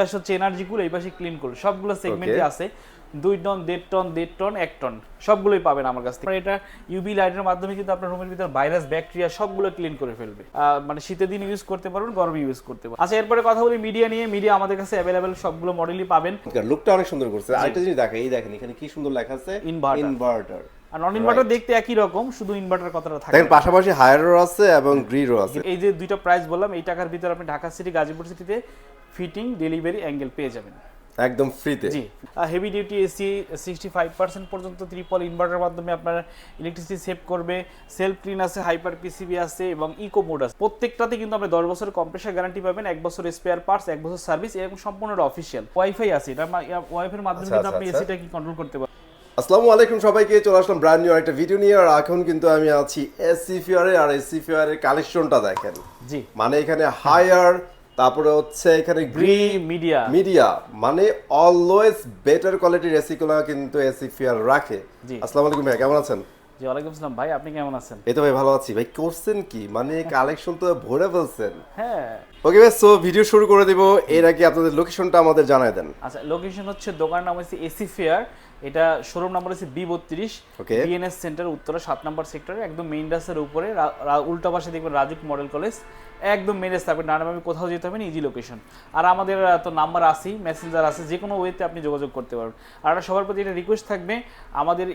পাশে হচ্ছে এনার্জি কুল, এই পাশে ক্লিন কুল, সবগুলো সেগমেন্টে আছে। 2 টন, 1.5 টন, 1.5 টন, 1 টন সবগুলোই পাবেন আমার কাছ থেকে। এটা ইউভি লাইটের মাধ্যমে কিন্তু আপনার রুমের ভিতর ভাইরাস ব্যাকটেরিয়া সবগুলো ক্লিন করে ফেলবে। মানে শীতের দিন ইউজ করতে পারবেন, গরমে ইউজ করতে পারবেন। আচ্ছা, এরপরে কথা বলি মিডিয়া নিয়ে। মিডিয়া আমাদের কাছে অ্যাভেলেবেল সবগুলো মডেলই পাবেন। লুকটা অনেক সুন্দর করছে। আরেকটা জিনিস দেখেন, এই দেখেন এখানে কি সুন্দর লেখা আছে ইনভার্টার। আর নন ইনভার্টার দেখতে একই রকম, শুধু ইনভার্টার কথাটা থাকে। দেখেন পাশাপাশি হায়ারও আছে এবং গ্রিরও আছে। এই যে দুইটা প্রাইস বললাম, এই টাকার ভিতর আপনি ঢাকা সিটি, গাজীপুর সিটিতে ফিটিং, ডেলিভারি, অ্যাঙ্গেল পেয়ে যাবেন একদম ফ্রিতে। জি, হেভি ডিউটি এসি 65% পর্যন্ত ট্রিপল ইনভার্টারের মাধ্যমে আপনার ইলেকট্রিসিটি সেভ করবে। সেলফ ক্লিন আছে, হাইপার পিসিবি আছে এবং ইকো মোড আছে। প্রত্যেকটাতে কিন্তু আপনি 10 বছরের কম্প্রেসার গ্যারান্টি পাবেন, 1 বছর স্পেয়ার পার্টস, 1 বছর সার্ভিস এবং সম্পূর্ণ অফিশিয়াল। ওয়াইফাই আছে, এটা ওয়াইফাইয়ের মাধ্যমে কিন্তু আপনি এসিটা কি কন্ট্রোল করতে পারবেন। আসসালামু আলাইকুম সবাইকে, চলে আসলাম ব্র্যান্ড নিউ একটা ভিডিও নিয়ে। আর এখন কিন্তু আমি আছি এসি ফিয়ারে। আর এসি ফিয়ারের কালেকশনটা দেখেন, জি মানে এখানে হায়ার, তারপরে হচ্ছে এখানে গ্রি, মিডিয়া, মানে অলওয়েজ বেটার কোয়ালিটির এসি গুলো কিন্তু এসি ফিয়ার রাখে। আসসালামু আলাইকুম ভাই, কেমন আছেন? জি ওয়ালাইকুম আসসালাম ভাই, আপনি কেমন আছেন? এই তো ভাই ভালো আছি। ভাই করছেন কি, মানে কালেকশন তো ভরে ফেলছেন। হ্যাঁ ওকে ভাই, সো ভিডিও শুরু করে দিব। এর আগে আপনাদের লোকেশনটা আমাদের জানাই দেন। আচ্ছা, লোকেশন হচ্ছে, দোকানের নাম হচ্ছে এসি ফেয়ার, এটা শোরুম নাম্বার হচ্ছে B32, বিএনএস সেন্টার, উত্তরা 7 নম্বর সেক্টরে, একদম মেইন রাস্তার উপরে, উল্টা পাশে দেখবেন রাজুক মডেল কলেজ, একদম মেন রাস্তা। আপনি ডানাভাবে কোথাও যেতে হবে না, ইজি লোকেশন। আর আমাদের তো নাম্বার আছেই, মেসেঞ্জার আছে, যে কোনো ওয়েতে আপনি যোগাযোগ করতে পারবেন। আর সবার প্রতি একটা রিকোয়েস্ট থাকবে, আমাদের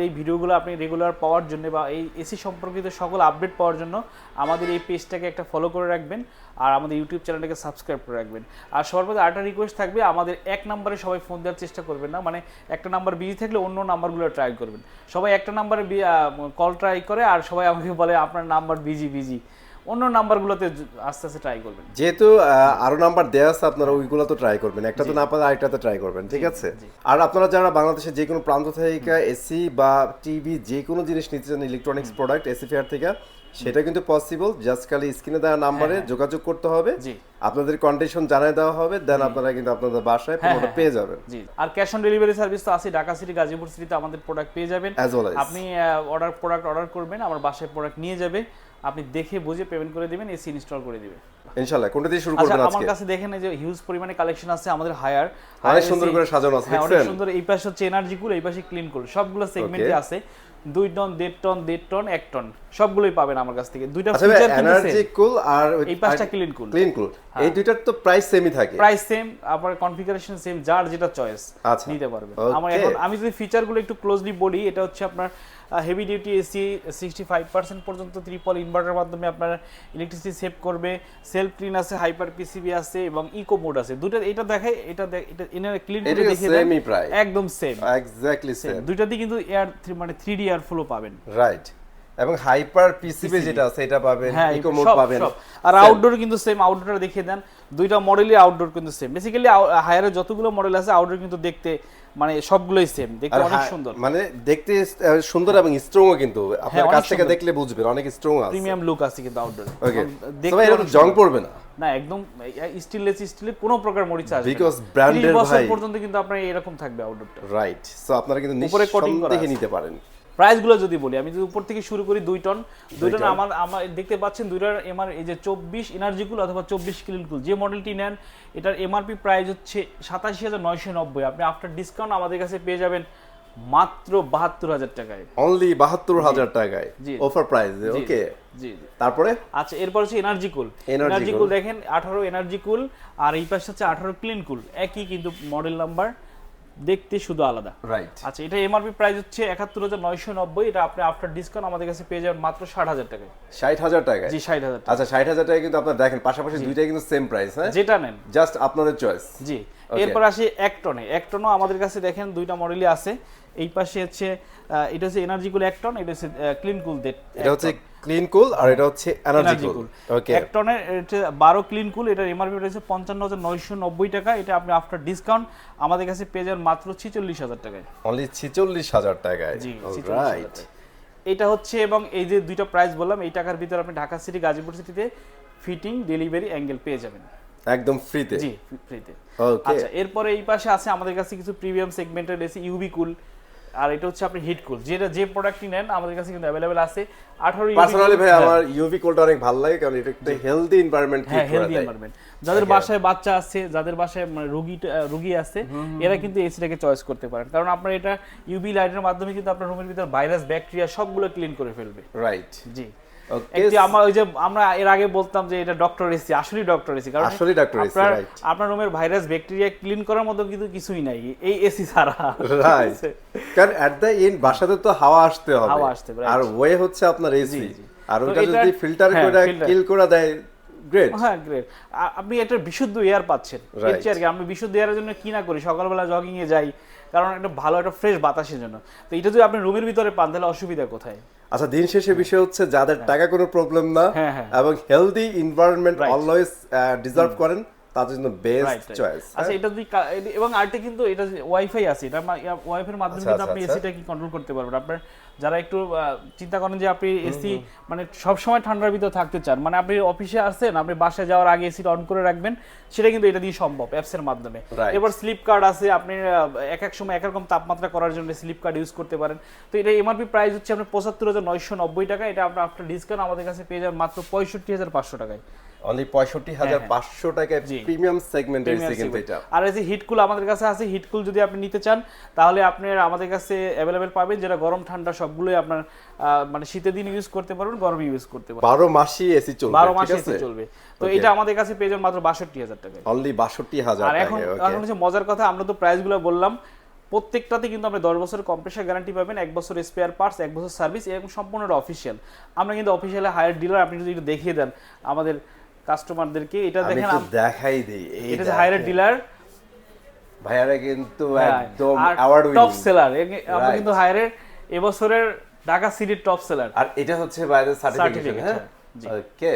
এই ভিডিওগুলো আপনি রেগুলার পাওয়ার জন্য বা এই এসি সম্পর্কিত সকল আপডেট পাওয়ার জন্য আমাদের এই পেজটাকে একটা ফলো করে রাখবেন, আর আমাদের ইউটিউব চ্যানেলটাকে সাবস্ক্রাইব করে রাখবেন। আর সবার প্রতি আরেকটা রিকোয়েস্ট থাকবে, আমাদের এক নাম্বারে সবাই ফোন দেওয়ার চেষ্টা করবেন না, মানে একটা নাম্বার বিজি থাকলে অন্য নাম্বারগুলো ট্রাই করবেন। সবাই একটা নাম্বারে কল ট্রাই করে, আর সবাই আমাকে বলে আপনার নাম্বার বিজি, অন্য নাম্বারগুলোতে আস্তে আস্তে ট্রাই করবেন। যেহেতু আরো নাম্বার দেওয়া আছে, আপনারা ওইগুলো তো ট্রাই করবেন, একটা তো না পারে আরেকটাতে ট্রাই করবেন, ঠিক আছে? আর আপনারা যারা বাংলাদেশের যে কোনো প্রান্ত থেকে এসি বা টিভি যে কোনো জিনিস নিতে চান, ইলেকট্রনিক্স প্রোডাক্ট এসি ফেয়ার থেকে, সেটা কিন্তু পসিবল। জাস্ট খালি স্ক্রিনে দেওয়া নাম্বারে যোগাযোগ করতে হবে, আপনাদের কন্ডিশন জানিয়ে দেওয়া হবে, দেন আপনারা কিন্তু আপনাদের বাসায় প্রোডাক্ট পেয়ে যাবেন। জি, আর ক্যাশ অন ডেলিভারি সার্ভিস তো আছে, ঢাকা সিটি, গাজীপুর সিটিতে আমাদের প্রোডাক্ট পেয়ে যাবেন। আপনি প্রোডাক্ট অর্ডার করবেন, আমার বাসায় প্রোডাক্ট নিয়ে যাবে, আপনি দেখে বুঝে পেমেন্ট করে দিবেন, এসি ইনস্টল করে দিবেন ইনশাআল্লাহ। কোনটা দিয়ে শুরু করবেন আজকে? আমার কাছে দেখেন এই যে হিউজ পরিমাণে কালেকশন আছে আমাদের হায়ার, অনেক সুন্দর করে সাজানো আছে, অনেক সুন্দর। এই পাশে হচ্ছে এনার্জি কুল, এই পাশে ক্লিন কুল, সবগুলো সেগমেন্টে আছে। 2 টন, 1.5 টন, 1.5 টন, 1 টন সবগুলোই পাবেন আমার কাছ থেকে। দুইটা ফিচার কিন্তু এনার্জি কুল আর এই পাশটা ক্লিন কুল, এই দুইটার তো প্রাইস সেমই থাকে, প্রাইস সেম, আবার কনফিগারেশন সেম, যার যেটা চয়েস নিতে পারবেন। আমি যদি ফিচারগুলো একটু ক্লোজলি বলি, এটা হচ্ছে আপনার হেভি ডিউটি এসি 65% পর্যন্ত ট্রিপল ইনভার্টারের মাধ্যমে আপনার ইলেকট্রিসিটি সেভ করবে। সেলফ ক্লিন আছে, হাইপার পিসিবি আছে এবং ইকো মোড আছে। দুটো এটা দেখায়, এটা এনার ক্লিন করে দেখিয়ে দেন, একদম সেম, এক্স্যাক্টলি সেম। দুইটাতেই কিন্তু এয়ার মানে 3D এয়ার ফ্লো পাবেন, রাইট। এবং হাইপার পিসিবি যেটা আছে এটা পাবেন, ইকো মোড পাবেন। আর আউটডোর কিন্তু সেম, আউটডোরটা দেখিয়ে দেন। দুইটা মডেলই আউটডোর কিন্তু সেম। বেসিক্যালি হায়ারে যতগুলো মডেল আছে, আউটডোর কিন্তু দেখতে মানে সবগুলোই সেম, দেখতে অনেক সুন্দর, মানে দেখতে সুন্দর এবং স্ট্রং ও, কিন্তু আপনার কাছ থেকে দেখলে বুঝবেন অনেক স্ট্রং আছে, প্রিমিয়াম লুক আছে কিন্তু আউটডোর। ওকে, তবে এর জং পড়বে না, না একদম স্টিলের কোনো প্রকার মরিচা আসবে না, বিকজ ব্র্যান্ডের ভাই 30 বছর পর্যন্ত কিন্তু আপনার এরকম থাকবে আউটডোরটা, রাইট। সো আপনারা কিন্তু উপরে কোটিং দেখে নিতে পারেন। প্রাইসগুলো যদি বলি, আমি যদি উপর থেকে শুরু করি, 2 টন আমার দেখতে পাচ্ছেন, দুইটার এমআর এই যে 24 এনার্জি কুল অথবা 24 ক্লিন কুল, যে মডেলটি নেন এটার এমআরপি প্রাইস হচ্ছে 87,990। আপনি আফটার ডিসকাউন্ট আমাদের কাছে পেয়ে যাবেন মাত্র 72,000 টাকায়, অনলি 72,000 টাকায় অফার প্রাইস। ওকে, জি। তারপরে আচ্ছা, এরপর হচ্ছে এনার্জি কুল দেখেন, 18 এনার্জি কুল, আর এই পাশে হচ্ছে 18 ক্লিন কুল, একই কিন্তু মডেল নাম্বার, দেখতে শুধু আলাদা, রাইট। আচ্ছা, এটা এমআরপি প্রাইস হচ্ছে 71,990, এটা আপনি আফটার ডিসকাউন্ট আমাদের কাছে পেয়ে যাবেন মাত্র 60,000 টাকায়। 60,000 টাকা? জি 60,000 টাকা। আচ্ছা, 60,000 টাকা কিন্তু আপনারা দেখেন পাশাপাশি দুইটাই কিন্তু সেম প্রাইস, হ্যাঁ, যেটা নেন জাস্ট আপনাদের চয়েস। জি, এরপর আসি 1 টনও আমাদের কাছে দেখেন দুইটা মডেলই আছে। এই পাশে হচ্ছে এটা হচ্ছে এনার্জি কুল 1 টন, এটা হচ্ছে ক্লিন কুল, এটা হচ্ছে ক্লিন কুল আর এটা হচ্ছে এনার্জি কুল। ওকে, 1 টনের এটা 12 ক্লিন কুল, এটার এমআরপি রয়েছে 55,990 টাকা, এটা আপনি আফটার ডিসকাউন্ট আমাদের কাছে পেয়ে যাবেন মাত্র 46,000 টাকায়, অনলি 46,000 টাকায়। জি, রাইট। এটা হচ্ছে, এবং এই যে দুইটা প্রাইস বললাম, এই টাকার ভিতর আপনি ঢাকা সিটি, গাজীপুর সিটিতে ফিটিং, ডেলিভারি, অ্যাঙ্গেল পেয়ে যাবেন একদম ফ্রিতে। জি, ফ্রিতে। ওকে, আচ্ছা, এরপরে এই পাশে আছে আমাদের কাছে কিছু প্রিমিয়াম সেগমেন্টের এসি ইউভি কুল, আর এটা হচ্ছে আপনি হিট কুল, যেটা যে প্রোডাক্টই নেন আমাদের কাছে কিন্তু অ্যাভেলেবেল আছে। 18 ইউভি পার্সোনালি ভাই আমার ইউভি কোলটা অনেক ভালো লাগে, কারণ এটা একটা হেলদি এনভায়রনমেন্ট ক্রিয়েট করে হেলদি দেয়। এনভায়রনমেন্ট, যাদের বাসায় বাচ্চা আছে, যাদের বাসায় মানে রোগী আছে, এরা কিন্তু এসিটাকে চয়েস করতে পারেন, কারণ আপনার এটা ইউভি লাইটের মাধ্যমে কিন্তু আপনার রুমের ভিতর ভাইরাস ব্যাকটেরিয়া সবগুলো ক্লিন করে ফেলবে। রাইট। জি। একটি আমরা এর আগে বলতাম যে এটা ডক্টর এসি, আসলেই ডক্টর এসি, কারণ আসলেই ডক্টর এসি, রাইট। আপনার রুমের ভাইরাস ব্যাকটেরিয়া ক্লিন করার মতো কিন্তু কিছুই নাই এই এসি ছাড়া, রাইট। কারণ এট দ্য এন্ড বাসাতে তো হাওয়া আসতে হবে, হাওয়া আসতে হবে, আর ওয়ে হচ্ছে আপনার এসি, আর ওটা যদি ফিল্টার করে কিল করে দেয়, গ্রেট। হ্যাঁ, গ্রেট। আপনি একটা বিশুদ্ধ এয়ার পাচ্ছেন। এর চেয়ে আর কি, আমি বিশুদ্ধ এয়ারের জন্য কি না করি, সকালবেলা জগিং এ যাই, কারণ একটা ভালো একটা ফ্রেশ বাতাসের জন্য। তো এটা যদি আপনি রুমের ভিতরে পান তাহলে অসুবিধা কোথায়? আচ্ছা, দিন শেষে বিষয় হচ্ছে যাদের টাকা কোনো প্রবলেম না এবং হেলদি এনভায়রনমেন্ট অলওয়েজ ডিজার্ভ করেন, তার জন্য বেস্ট চয়েস। আচ্ছা, এটা যদি এবং আরেকটা কিন্তু এটা ওয়াইফাই আছে, এটা ওয়াইফাইয়ের মাধ্যমে কিন্তু আপনি এসিটা কি কন্ট্রোল করতে পারবেন। আপনার যারা একটু চিন্তা করেন যে আপনি এসি মানে সব সময় ঠান্ডার ভিতর থাকতে চান, মানে আপনি অফিসে আসছেন, আপনি বাসায় যাওয়ার আগে এসিটা অন করে রাখবেন, সেটা কিন্তু এটা দিয়ে সম্ভব অ্যাপসের মাধ্যমে। এবার স্লিপ কার্ড আছে, আপনি এক এক সময় এক রকম তাপমাত্রা করার জন্য স্লিপ কার্ড ইউজ করতে পারেন। তো এটা এমআরপি প্রাইস হচ্ছে আপনার ৭৫,৯৯০ টাকা, এটা আপনার আফটার ডিসকাউন্ট আমাদের কাছে পেয়ে যাবেন মাত্র ৬৫,৫০০ টাকায়। অনলি ৬৫,৫০০ টাকায় প্রিমিয়াম সেগমেন্টের এসি কিন্তু এটা। আর এই যে হিটকুল আমাদের কাছে আছে, হিটকুল যদি আপনি নিতে চান তাহলে আপনি আমাদের কাছে অ্যাভেলেবেল পাবেন, যেটা গরম ঠান্ডা সবগুলোই আপনার মানে শীতের দিন ইউজ করতে পারবেন, গরমে ইউজ করতে পারবেন, 12 মাসই এসি চলবে, 12 মাস এসি চলবে। তো এটা আমাদের কাছে পেয়ে যাবেন মাত্র ৬২,০০০ টাকায়, অনলি ৬২,০০০ আর এখন হচ্ছে মজার কথা, আমরা তো প্রাইসগুলো বললাম, প্রত্যেকটাতে কিন্তু আপনি 10 বছরের কম্প্রেসার গ্যারান্টি পাবেন, 1 বছর স্পেয়ার পার্টস, 1 বছর সার্ভিস, এরকম সম্পূর্ণ অফিসিয়াল। আমরা কিন্তু অফিসিয়ালি হায়ার ডিলার, আপনি যদি একটু দেখিয়ে দেন আমাদের কাস্টমারদেরকে, এটা দেখেন, আমি দেখাই দেই, এটা যে হায়ার ডিলার ভাইয়ারা কিন্তু একদম অ্যাওয়ার্ড উইনিং টপ সেলার। আমরা কিন্তু হায়ারের এবছরের ঢাকা সিটির টপ সেলার, আর এটা হচ্ছে বাইরের সার্টিফিকেট। হ্যাঁ, ওকে,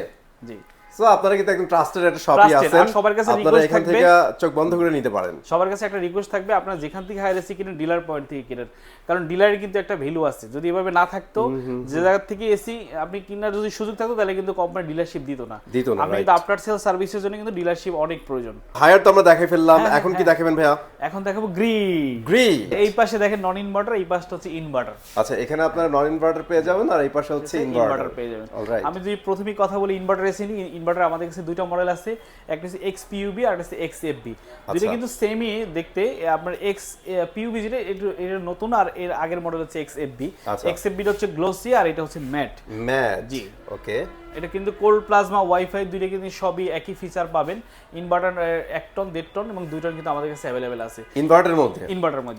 জি। সো আপনারা কিন্তু একদম ট্রাস্টেড একটা শপই আছেন, সবার কাছে আপনারা এখান থেকে চোখ বন্ধ করে নিতে পারেন। সবার কাছে একটা রিকোয়েস্ট থাকবে, আপনারা যেখান থেকে হায়ার এসি কিনেন ডিলার পয়েন্ট থেকে কিনেন, কারণ ডিলারের কিন্তু একটা ভ্যালু আছে। যদি এভাবে না থাকতো, যে জায়গা থেকে এসি আপনি কিনার যদি সুযোগ থাকতো, তাহলে কিন্তু কোম্পানি ডিলারশিপ দিত না। আপনি কিন্তু আফটার সেল সার্ভিসের জন্য কিন্তু ডিলারশিপ অনেক প্রয়োজন। হায়ার তো আমরা দেখাই ফেললাম, এখন কি দেখাবেন ভাইয়া? এখন দেখাবো গ্রি। এই পাশে দেখেন নন ইনভার্টার, এই পাশটা হচ্ছে ইনভার্টার। আচ্ছা, এখানে আপনারা নন ইনভার্টার পেয়ে যাবেন, আর এই পাশে হচ্ছে ইনভার্টার পেয়ে যাবেন। আমি যদি প্রথমেই কথা বলি ইনভার্টার এসি নিয়ে, ইনভার্টার আমাদের কাছে দুইটা মডেল আছে, একটা হচ্ছে XPUB আর একটা হচ্ছে XFB। দুটো কিন্তু সেমই দেখতে, আপনার XPUB যেটা এটা নতুন, আর এর আগের মডেল হচ্ছে XFB। XFB হচ্ছে গ্লোসি আর এটা হচ্ছে ম্যাট। জি, ওকে। এটা কিন্তু কোল্ড প্লাজমা ওয়াইফাই দুইটা কিন্তু সবই একই ফিচার পাবেন। ইনভার্টার 1 টন 1.5 টন এবং 2 টন কিন্তু আমাদের কাছে अवेलेबल আছে ইনভার্টারের মধ্যে।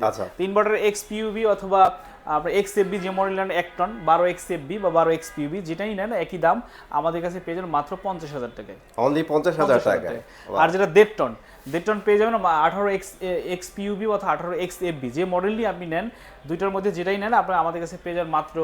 আচ্ছা, ইনভার্টার XPUB অথবা আপনার XFB যে মডেল নেন 1 টন 12 XFB বা 12 XPUB যেটাই নেন একই দাম আমাদের কাছে পেয়ে যাবেন মাত্র 50,000 টাকায়, অনলি 50,000 টাকায়। আর যেটা 1.5 টন পেয়ে যাবেন 18 XPUB অথবা 18 XFB যে মডেলই আপনি নেন, দুইটার মধ্যে যেটাই নেন আপনি আমাদের কাছে পেয়ে যাবেন মাত্র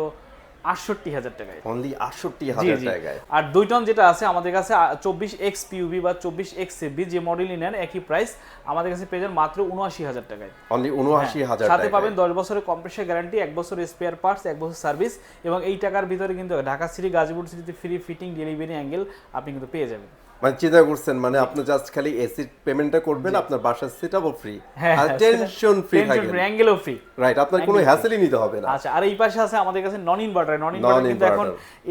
68,000 টাকায়, অনলি 68,000 টাকায়। আর 2 টন যেটা আছে আমাদের কাছে 24 XPUB বা 24 XFB যে মডেলই নেন একই প্রাইস আমাদের কাছে পেয়ে যাবেন মাত্র 79,000 টাকায়, অনলি 79,000 টাকায়। সাথে পাবেন 10 বছরের কম্প্রেসার গ্যারান্টি, 1 বছর স্পেয়ার পার্টস, 1 বছর সার্ভিস, এবং এই টাকার ভিতরে কিন্তু ঢাকা সিটি গাজীপুর সিটিতে ফ্রি ফিটিং ডেলিভারি অ্যাঙ্গেল আপনি কিন্তু পেয়ে যাবেন। মানে চিন্তা করছেন, মানে আপনি জাস্ট খালি এসি পেমেন্টটা করবেন, আপনার বাসার সেটআপও ফ্রি, আর টেনশন ফ্রি থাকবে, অ্যাঙ্গেলও ফ্রি, রাইট? আপনার কোনো হ্যাসেলই নিতে হবে না। আচ্ছা, আর এই পাশে আছে আমাদের কাছে নন ইনভার্টার কিন্তু এখন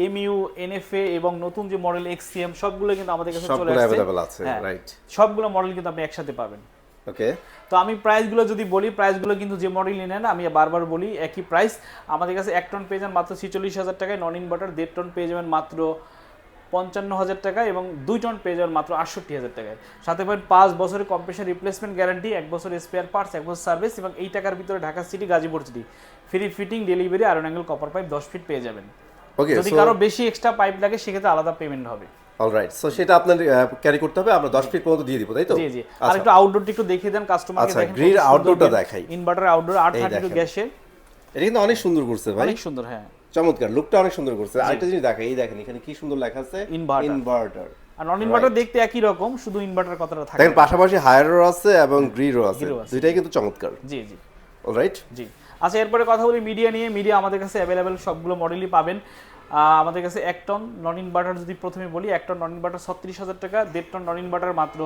এমইউ, এনএফএ এবং নতুন যে মডেল এক্সসিএম সবগুলো কিন্তু আমাদের কাছে চলে আসছে, अवेलेबल আছে, রাইট? সবগুলো মডেল কিন্তু আপনি একসাথে পাবেন। ওকে, তো আমি প্রাইসগুলো যদি বলি, প্রাইসগুলো কিন্তু যে মডেল নেন আমি বারবার বলি একই প্রাইস। আমাদের কাছে 1 টন পেয়ে যান মাত্র 46,000 টাকায়, নন ইনভার্টার 1.5 টন পেয়ে যাবেন মাত্র 55,000 টাকা এবং 2 টন পেয়ে যাবেন মাত্র 68,000 টাকায়। সাথে পাবেন 5 বছরের কম্প্রেসার রিপ্লেসমেন্ট গ্যারান্টি, 1 বছর স্পেয়ার পার্টস, 1 বছর সার্ভিস, এবং এই টাকার ভিতরে Dhaka city Gazipur city free fitting delivery, iron angle copper pipe 10 feet পেয়ে যাবেন। ওকে, যদি কারো বেশি এক্সট্রা পাইপ লাগে সেক্ষেত্রে আলাদা পেমেন্ট হবে। অলরাইট, সো সেটা আপনার ক্যারি করতে হবে, আমরা 10 ফিট পর্যন্ত দিয়ে দিব, তাই তো? জি জি। আর একটু আউটডোরটা একটু দেখিয়ে দেন কাস্টমারকে, দেখেন গ্রির আউটডোরটা দেখাই। ইনভার্টার আউটডোর 832 গ্যাসের, এটা কিন্তু অনেক সুন্দর করছে ভাই, অনেক সুন্দর, হ্যাঁ চমৎকার, লুকটা অনেক সুন্দর করছে। আরেকটা জিনিস দেখাই, এই দেখেন এখানে কি সুন্দর লেখা আছে ইনভার্টার। আর নন ইনভার্টার দেখতে একই রকম, শুধু ইনভার্টার কথাটা থাকে। দেখেন পাশাপাশি হায়ারও আছে এবং গ্রিরও আছে, দুইটাই কিন্তু চমৎকার। জি জি, অলরাইট, জি। আচ্ছা, এরপরে কথা বলি মিডিয়া নিয়ে। মিডিয়া আমাদের কাছে अवेलेबल সবগুলো মডেলই পাবেন আমাদের কাছে। 1 টন নন ইনভার্টার যদি প্রথমে বলি, 1 টন নন ইনভার্টার 36,000 টাকা, 1.5 টন নন ইনভার্টার মাত্র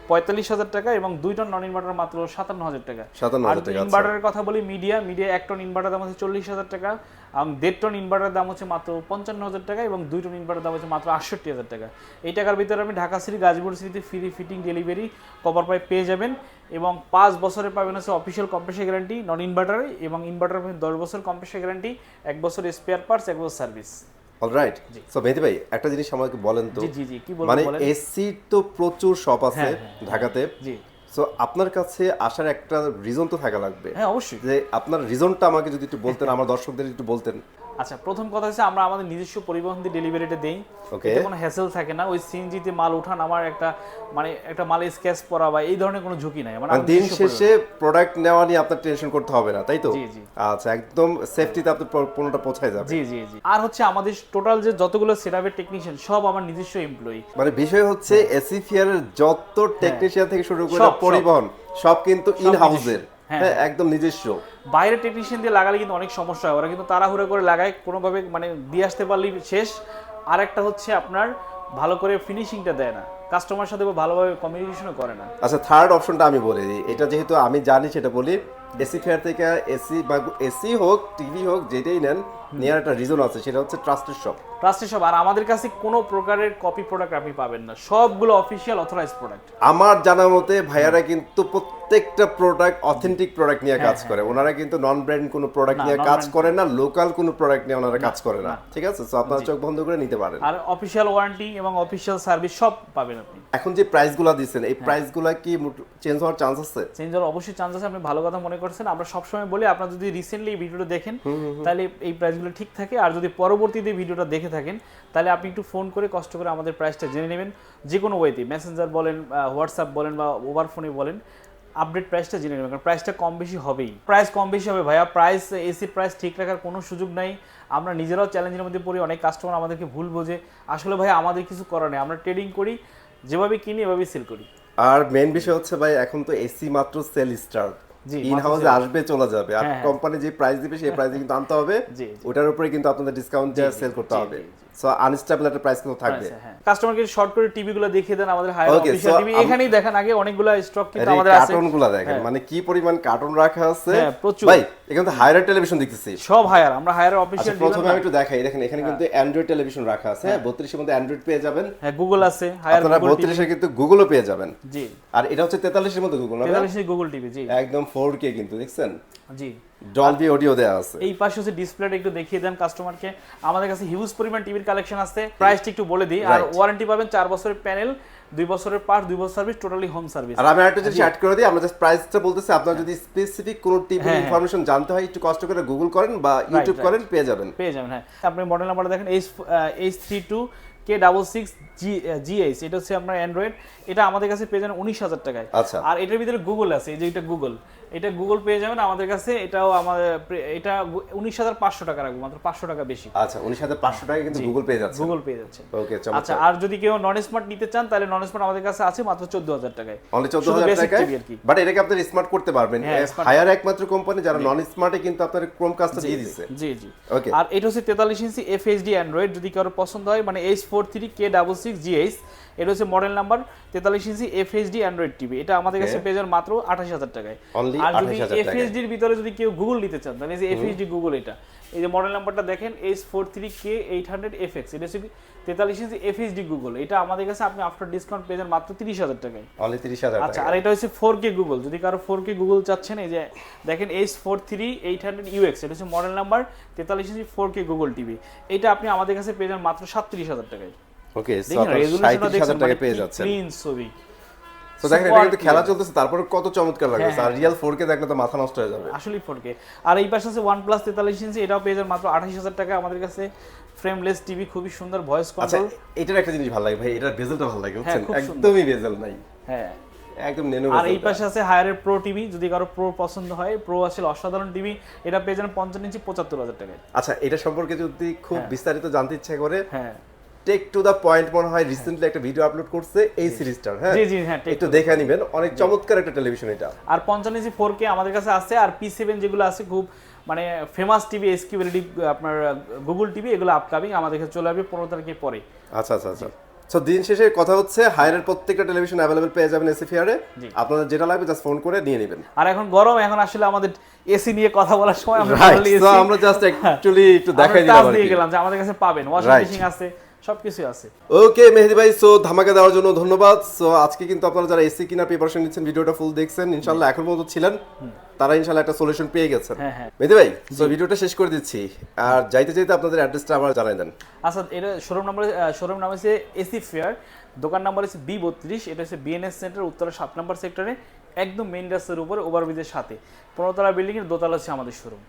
45,000 টাকা এবং 2 টন নন ইনভার্টার মাত্র 57,000 টাকা। 57,000 টাকা। ইনভার্টারের কথা বলি, মিডিয়া 1 টন ইনভার্টার দাম হচ্ছে 40,000 টাকা এবং 1.5 টন ইনভার্টার দাম হচ্ছে মাত্র 55,000 টাকা এবং 2 টন ইনভার্টার দাম হচ্ছে মাত্র 68,000 টাকা। এই টাকার ভিতরে আপনি ঢাকা সিটি গাজীপুর সিটিতে free fitting delivery copper pipe পেয়ে যাবেন এবং 5 বছরের পাবেন হচ্ছে অফিসিয়াল কম্প্রেসার গ্যারান্টি নন ইনভার্টারে এবং ইনভার্টার পাবেন 10 বছর কম্প্রেসার গ্যারান্টি, 1 বছর স্পেয়ার পার্টস, 1 বছর সার্ভিস। অলরাইট। সো মেহেদী ভাই একটা জিনিস আমাকে বলেন তো, জি কি বলবো, মানে এসি তো প্রচুর শপ আছে ঢাকাতে, জি সো আপনার কাছে আসার একটা রিজন তো থাকা লাগবে। হ্যাঁ অবশ্যই। যে আপনার রিজনটা আমাকে যদি একটু বলতেন, আমার দর্শকদের একটু বলতেন। আচ্ছা, প্রথম কথা হচ্ছে আমরা আমাদের নিজস্ব পরিবহন দিয়ে ডেলিভারিটা দেই, ওকে, এতে কোনো হ্যাসেল থাকে না। ওই সিএনজিতে মাল উঠান, আমার একটা মালে স্ক্র্যাচ পড়া বা এই ধরনের কোনো ঝুঁকি নাই। মানে দিন শেষে প্রোডাক্ট নেওয়া নিয়ে আপনার টেনশন করতে হবে না, তাই তো? জি জি। আচ্ছা, একদম সেফটিতে আপনার পণ্যটা পৌঁছায় যাবে। জি জি জি। আর হচ্ছে আমাদের টোটাল যে যতগুলো সেটআপের টেকনিশিয়ান সব আমার নিজস্ব এমপ্লয়ি। মানে বিষয় হচ্ছে এসি ফিয়ারের যত টেকনিশিয়ান থেকে শুরু করে পরিবহন সব কিন্তু ইন হাউসের, হ্যাঁ একদম নিজস্ব। বাইরে টেকনিশিয়ান দিয়ে লাগালে কিন্তু অনেক সমস্যা হয়, ওরা কিন্তু তাড়াহুড়ো করে লাগায়, কোনোভাবে মানে দিয়ে আসতে পারলেই শেষ। আর একটা হচ্ছে আপনার ভালো করে ফিনিশিংটা দেয় না, কাস্টমার সাথে ভালোভাবে কমিউনিকেশনও করে না। আচ্ছা, থার্ড অপশনটা আমি বলে দিই, এটা যেহেতু আমি জানি সেটা বলি। এসি ফেয়ার থেকে এসি বা এসি হোক টিভি হোক যেটাই নেন, নেওয়ার একটা রিজন আছে, সেটা হচ্ছে ট্রাস্টেড শপ। Trusted shop. আর আমাদের কাছে কোনো প্রকারের কপি প্রোডাক্ট আপনি পাবেন না, সবগুলো অফিসিয়াল অথরাইজড প্রোডাক্ট। আমার জানা মতে ভাইয়ারা কিন্তু প্রত্যেকটা প্রোডাক্ট অথেন্টিক প্রোডাক্ট নিয়ে কাজ করে। ওনারা কিন্তু নন ব্র্যান্ড কোনো প্রোডাক্ট নিয়ে কাজ করে না, লোকাল কোনো প্রোডাক্ট নিয়ে ওনারা কাজ করে না, ঠিক আছে? সো আপনারা চোখ বন্ধ করে নিতে পারেন। আর অফিসিয়াল ওয়ারেন্টি এবং অফিসিয়াল সার্ভিস সব পাবেন আপনি। এখন যে প্রাইসগুলো দিচ্ছেন, এই প্রাইসগুলো কি চেঞ্জ হওয়ার চান্স আছে? চেঞ্জ হওয়ার অবশ্যই চান্স আছে, আপনি ভালো কথা মনে করছেন। আমরা সবসময় বলি, আপনারা যদি রিসেন্টলি ভিডিওটা দেখেন তাহলে এই প্রাইসগুলো ঠিক থাকে, আর যদি পরবর্তীতে ভিডিওটা দেখে থাকেন তাহলে আপনি একটু ফোন করে কষ্ট করে আমাদের প্রাইসটা জেনে নেবেন। যে কোনো ওয়েতে, মেসেঞ্জার বলেন, হোয়াটসঅ্যাপ বলেন বা ওভার ফোনে বলেন, আপডেট প্রাইসটা জেনে নেবেন, কারণ প্রাইসটা কম বেশি হবেই। প্রাইস কম বেশি হবে ভাইয়া, প্রাইস এসির প্রাইস ঠিক রাখার কোনো সুযোগ নাই। আমরা নিজেরাও চ্যালেঞ্জের মধ্যে পড়ি, অনেক কাস্টমার আমাদেরকে ভুল বোঝে। আসলে ভাই আমাদের কিছু করার নেই, আমরা ট্রেডিং করি, যেভাবে কিনি এভাবেই সেল করি। আর মেইন বিষয় হচ্ছে ভাই, এখন তো এসি মাত্র সেল স্টার্ট, ইন হাউসে আসবে চলে যাবে, আর কোম্পানি যে প্রাইস দিবে সেই প্রাইসে কিন্তু আনতে হবে, ওটার উপরে কিন্তু আপনাদের ডিসকাউন্ট দিয়ে সেল করতে হবে। সো আনস্টেবল একটা প্রাইস কিন্তু থাকবে। কাস্টমারকে শর্ট করে টিভি গুলো দেখিয়ে দেন, আমাদের হায়ার অফিশিয়াল টিভি এখানেই দেখেন, আগে অনেকগুলো স্টক কিন্তু আমাদের আছে। কার্টুনগুলো দেখেন, মানে কি পরিমাণ কার্টুন রাখা আছে ভাই। এখানে তো হায়ার টেলিভিশন দেখতেছি, সব হায়ার, আমরা হায়ার অফিশিয়াল। প্রথমে আমি একটু দেখাই, দেখেন এখানে কিন্তু অ্যান্ড্রয়েড টেলিভিশন রাখা আছে, 32 এর মধ্যে অ্যান্ড্রয়েড পেয়ে যাবেন। হ্যাঁ, গুগল আছে, হায়ার আপনারা 32 এর কিন্তু গুগলও পেয়ে যাবেন। জি। আর এটা হচ্ছে 43 এর মধ্যে গুগল, না 43 এর গুগল টিভি, জি একদম 4K কিন্তু, দেখছেন? জি, ডলবি অডিও দেয়া আছে। এই পাশে হচ্ছে ডিসপ্লেটা একটু দেখিয়ে দেন কাস্টমারকে। আমাদের কাছে হিউজ পরিমাণ টিভির কালেকশন আছে। প্রাইসটা একটু বলে দিই। আর ওয়ারেন্টি পাবেন 4 বছরের প্যানেল, 2 বছরের পার্ট, 2 বছর সার্ভিস, টোটালি হোম সার্ভিস। আর আমি আরেকটা জিনিস অ্যাড করে দিই, আমরা জাস্ট প্রাইসটা বলতেছি, আপনারা যদি স্পেসিফিক কোনো টিভি ইনফরমেশন জানতে হয় একটু কষ্ট করে গুগল করেন বা ইউটিউব করেন, পেয়ে যাবেন। হ্যাঁ, আপনি মডেল নাম্বারটা দেখেন, H32K66 GH, এটা হচ্ছে আপনার অ্যান্ড্রয়েড। এটা আমাদের কাছে পেয়ে যাবেন 19,000 টাকায়। আচ্ছা। আর এটার ভিতরে গুগল আছে, এই যে এটা গুগল পেয়ে যাবেন আমাদের কাছে। এটাও আমাদের, এটা 19,500 টাকা রাখবো, মাত্র 500 টাকা বেশি। আচ্ছা, 19,500 টাকা কিন্তু গুগল পেয়ে যাচ্ছে। ওকে, চমৎকার। আচ্ছা, আর যদি কেউ নন স্মার্ট নিতে চান তাহলে নন স্মার্ট আমাদের কাছে আছে মাত্র 14,000 টাকায়। অনলি 14,000 টাকায়, বাট এটাকে আপনি স্মার্ট করতে পারবেন। হায়ার একমাত্র কোম্পানি যারা নন স্মার্টে কিন্তু আপনার ক্রোমকাস্টটা দিয়ে দিচ্ছে। জি জি। ওকে। আর এটা হচ্ছে 43 ইঞ্চি FHD অ্যান্ড্রয়েড, যদি কারো পছন্দ হয়, মানে H43K66 GH, এটা হচ্ছে মডেল নাম্বার 43 ইঞ্চি FHD অ্যান্ড্রয়েড টিভি। এটা আমাদের কাছে পেয়ে যাবেন মাত্র 28,000 টাকায়। আর যদি FHD এর ভিতরে যদি কেউ গুগল নিতে চান তাহলে এই যে FHD গুগল, এটা এই যে মডেল নাম্বারটা দেখেন, H43K800FX, এটা হচ্ছে 43 ইঞ্চি FHD গুগল। এটা আমাদের কাছে আপনি আফটার ডিসকাউন্ট পেয়ে যান মাত্র 30,000 টাকায়। অনলি 30,000 টাকা। আচ্ছা, আর এটা হচ্ছে 4K গুগল, যদি কারো 4K গুগল চাচ্ছেন, এই যে দেখেন H43800UX, এটা হচ্ছে মডেল নাম্বার 43 ইঞ্চি 4K গুগল টিভি। এটা আপনি আমাদের কাছে পেয়ে যান মাত্র 37,000 টাকায়। ওকে, সো 37,000 টাকা পেয়ে যাচ্ছেন। ক্লিন ছবি। তো দেখেন, এটা কিন্তু খেলা চলতেছে, তারপরে কত চমৎকার লাগছে। আর রিয়েল 4K দেখলে তো মাথা নষ্ট হয়ে যাবে। আসলে 4K। আর এই পাশে আছে OnePlus 43 ইঞ্চি, এটাও পেয়ে যান মাত্র 28,000 টাকা আমাদের কাছে। ফ্রেমলেস টিভি, খুবই সুন্দর, ভয়েস কন্ট্রোল। আচ্ছা, এটার একটা জিনিস ভালো লাগে ভাই, এটার বেজেলটা ভালো লাগে, বুঝছেন? একদমই বেজেল নাই। হ্যাঁ, একদম নেনো বেজেল। আর এই পাশে আছে হায়ারের প্রো টিভি, যদি কারো প্রো পছন্দ হয়, প্রো আসলে অসাধারণ টিভি। এটা পেয়ে যান 55 ইঞ্চি 75,000 টাকায়। আচ্ছা, এটা সম্পর্কে যদি খুব বিস্তারিত জানতে ইচ্ছা করে, হ্যাঁ, টেক টু দা পয়েন্ট মনে হয় রিসেন্টলি একটা ভিডিও আপলোড করছে এই সিরিজটার। হ্যাঁ জি জি, হ্যাঁ, একটু দেখে নেবেন, অনেক চমৎকার একটা টেলিভিশন এটা। আর 55 ইঞ্চি 4K আমাদের কাছে আছে। আর P7 যেগুলো আছে, খুব মানে ফেমাস টিভি, SQLD আপনার গুগল টিভি, এগুলো আপকামিং আমাদের কাছে চলে আসবে 15 তারিখের পরে। আচ্ছা আচ্ছা আচ্ছা, সো দিন শেষে কথা হচ্ছে হায়ারের প্রত্যেকটা টেলিভিশন অ্যাভেলেবল পেয়ে যাবেন এসি ফেয়ারে। আপনাদের যেটা লাগবে জাস্ট ফোন করে নিয়ে নেবেন। আর এখন গরম, এখন আসলে আমাদের এসি নিয়ে কথা বলার সময় আমরা জাস্ট অ্যাকচুয়ালি একটু দেখাই দিলাম আর কি। গেলাম যে আমাদের কাছে পাবেন, ওয়াশিং মেশিন আছে, সবকিছু আছে। ওকে মেহেদি ভাই, সো ধামাকা দেওয়ার জন্য ধন্যবাদ। সো আজকে কিন্তু আপনারা যারা এসি কিনার প্রিপারেশন নিচ্ছেন, ভিডিওটা ফুল দেখছেন, ইনশাআল্লাহ এখন পর্যন্ত ছিলেন, তারা ইনশাআল্লাহ একটা সলিউশন পেয়ে গেছেন। মেহেদি ভাই, সো ভিডিওটা শেষ করে দিচ্ছি, আর যাইতে যাইতে আপনাদের অ্যাড্রেসটা আবার জানাই দেন। আচ্ছা, এটা শোরুম নাম হচ্ছে এসি ফেয়ার, দোকান নাম্বার হচ্ছে B32, এটা হচ্ছে বিএনএস সেন্টার, উত্তরা 7 নম্বর সেক্টরে, একদম মেইন রাস্তার উপরে, ওভারব্রিজের সাথে, 15তলা বিল্ডিং এর দোতলা হচ্ছে আমাদের শোরুম।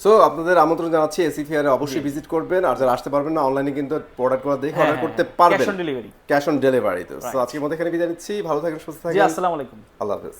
সো আপনাদের আমন্ত্রণ জানাচ্ছি, এসি ফেয়ারে অবশ্যই ভিজিট করবেন। আর যারা আসতে পারবেন না, অনলাইনে কিন্তু প্রোডাক্টগুলো দেখে অর্ডার করতে পারবেন, cash on delivery. Cash on delivery. তো আজকের মধ্যে এখানে বিদায় নিচ্ছি, ভালো থাকেন, সুস্থ থাকেন। জি, আসসালামু আলাইকুম, আল্লাহ হাফেজ।